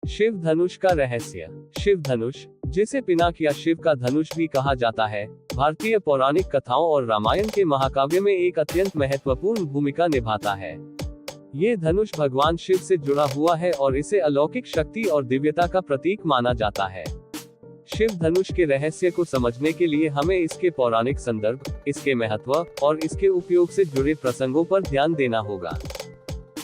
शिव धनुष का रहस्य। शिव धनुष, जिसे पिनाक या शिव का धनुष भी कहा जाता है, भारतीय पौराणिक कथाओं और रामायण के महाकाव्य में एक अत्यंत महत्वपूर्ण भूमिका निभाता है। ये धनुष भगवान शिव से जुड़ा हुआ है और इसे अलौकिक शक्ति और दिव्यता का प्रतीक माना जाता है। शिव धनुष के रहस्य को समझने के लिए हमें इसके पौराणिक संदर्भ, इसके महत्व और इसके उपयोग से जुड़े प्रसंगों पर ध्यान देना होगा।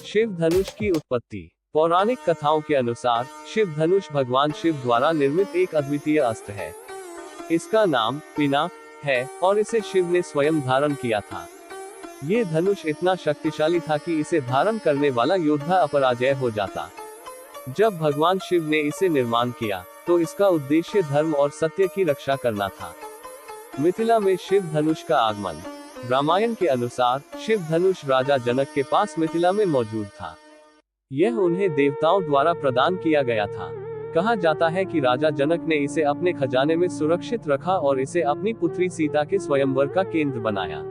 शिव धनुष की उत्पत्ति। पौराणिक कथाओं के अनुसार शिव धनुष भगवान शिव द्वारा निर्मित एक अद्वितीय अस्त्र है। इसका नाम पिनाक है और इसे शिव ने स्वयं धारण किया था। ये धनुष इतना शक्तिशाली था कि इसे धारण करने वाला योद्धा अपराजय हो जाता। जब भगवान शिव ने इसे निर्माण किया तो इसका उद्देश्य धर्म और सत्य की रक्षा करना था। मिथिला में शिव धनुष का आगमन। रामायण के अनुसार शिव धनुष राजा जनक के पास मिथिला में मौजूद था। यह उन्हें देवताओं द्वारा प्रदान किया गया था। कहा जाता है कि राजा जनक ने इसे अपने खजाने में सुरक्षित रखा और इसे अपनी पुत्री सीता के स्वयंवर का केंद्र बनाया।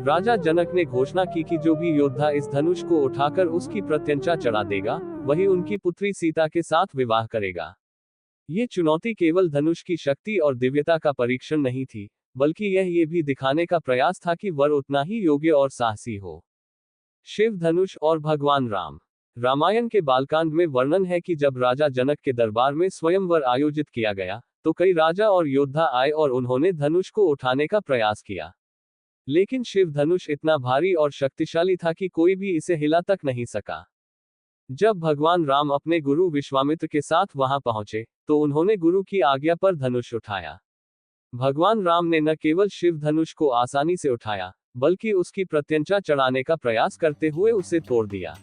राजा जनक ने घोषणा की कि जो भी योद्धा इस धनुष को उठाकर उसकी प्रत्यंचा चढ़ा देगा, वही उनकी पुत्री सीता के साथ विवाह करेगा। ये चुनौती केवल धनुष की शक्ति और दिव्यता का परीक्षण नहीं थी, बल्कि यह ये भी दिखाने का प्रयास था कि वर उतना ही योग्य और साहसी हो। शिव धनुष और भगवान राम। रामायण के बालकांड में वर्णन है कि जब राजा जनक के दरबार में स्वयंवर आयोजित किया गया, तो कई राजा और योद्धा आए और उन्होंने धनुष को उठाने का प्रयास किया। लेकिन शिव धनुष इतना भारी और शक्तिशाली था कि कोई भी इसे हिला तक नहीं सका। जब भगवान राम अपने गुरु विश्वामित्र के साथ वहां पहुंचे, तो उन्होंने गुरु की आज्ञा पर धनुष उठाया। भगवान राम ने न केवल शिव धनुष को आसानी से उठाया, बल्कि उसकी प्रत्यंचा चढ़ाने का प्रयास करते हुए उसे तोड़ दिया।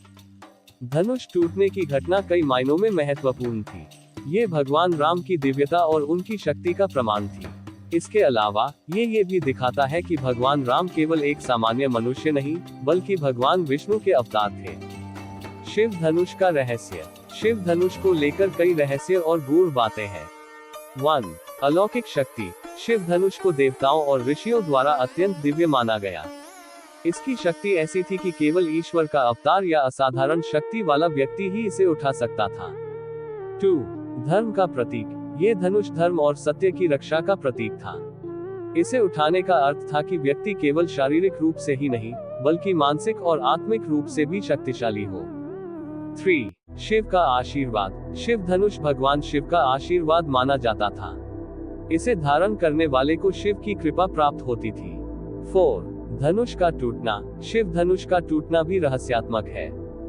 धनुष टूटने की घटना कई मायनों में महत्वपूर्ण थी। ये भगवान राम की दिव्यता और उनकी शक्ति का प्रमाण थी। इसके अलावा ये भी दिखाता है कि भगवान राम केवल एक सामान्य मनुष्य नहीं, बल्कि भगवान विष्णु के अवतार थे। शिव धनुष का रहस्य। शिव धनुष को लेकर कई रहस्य और गूढ़ बातें हैं। 1. अलौकिक शक्ति। शिव धनुष को देवताओं और ऋषियों द्वारा अत्यंत दिव्य माना गया। इसकी शक्ति ऐसी थी कि केवल ईश्वर का अवतार या असाधारण शक्ति वाला व्यक्ति ही इसे उठा सकता था। 2. धर्म का प्रतीक। ये धनुष धर्म और सत्य की रक्षा का प्रतीक था। इसे उठाने का अर्थ था कि व्यक्ति केवल शारीरिक रूप से ही नहीं, बल्कि मानसिक और आत्मिक रूप से भी शक्तिशाली हो। 3. शिव का आशीर्वाद। शिव धनुष भगवान शिव का आशीर्वाद माना जाता था। इसे धारण करने वाले को शिव की कृपा प्राप्त होती थी। 4. धनुष का टूटना। शिव धनुष का टूटना भी रहस्यात्मक है।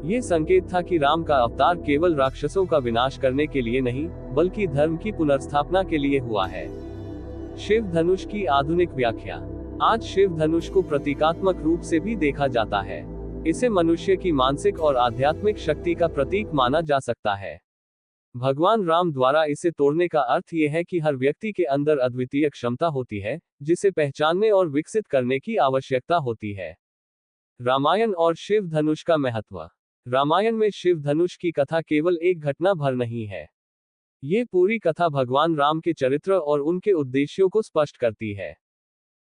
ये संकेत था कि राम का अवतार केवल राक्षसों का विनाश करने के लिए नहीं, बल्कि धर्म की पुनर्स्थापना के लिए हुआ है। शिव धनुष की आधुनिक व्याख्या। आज शिव धनुष को प्रतीकात्मक रूप से भी देखा जाता है। इसे मनुष्य की मानसिक और आध्यात्मिक शक्ति का प्रतीक माना जा सकता है। भगवान राम द्वारा इसे तोड़ने का अर्थ यह है कि हर व्यक्ति के अंदर अद्वितीय क्षमता होती है, जिसे पहचानने और विकसित करने की आवश्यकता होती है। रामायण और शिव धनुष का महत्व। रामायण में शिव धनुष की कथा केवल एक घटना भर नहीं है। ये पूरी कथा भगवान राम के चरित्र और उनके उद्देश्यों को स्पष्ट करती है।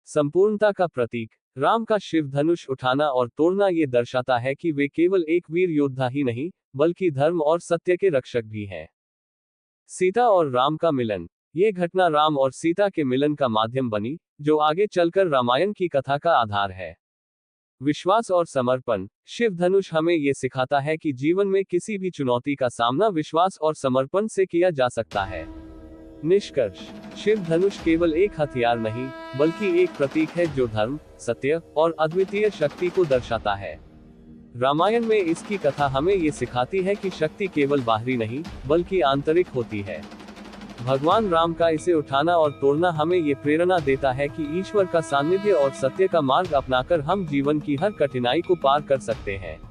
संपूर्णता का प्रतीक। राम का शिव धनुष उठाना और तोड़ना ये दर्शाता है कि वे केवल एक वीर योद्धा ही नहीं, बल्कि धर्म और सत्य के रक्षक भी हैं। सीता और राम का मिलन। ये घटना राम और सीता के मिलन का माध्यम बनी, जो आगे चलकर रामायण की कथा का आधार है। विश्वास और समर्पण। शिव धनुष हमें ये सिखाता है कि जीवन में किसी भी चुनौती का सामना विश्वास और समर्पण से किया जा सकता है। निष्कर्ष। शिव धनुष केवल एक हथियार नहीं, बल्कि एक प्रतीक है जो धर्म, सत्य और अद्वितीय शक्ति को दर्शाता है। रामायण में इसकी कथा हमें ये सिखाती है कि शक्ति केवल बाहरी नहीं, बल्कि आंतरिक होती है। भगवान राम का इसे उठाना और तोड़ना हमें ये प्रेरणा देता है कि ईश्वर का सानिध्य और सत्य का मार्ग अपनाकर हम जीवन की हर कठिनाई को पार कर सकते हैं।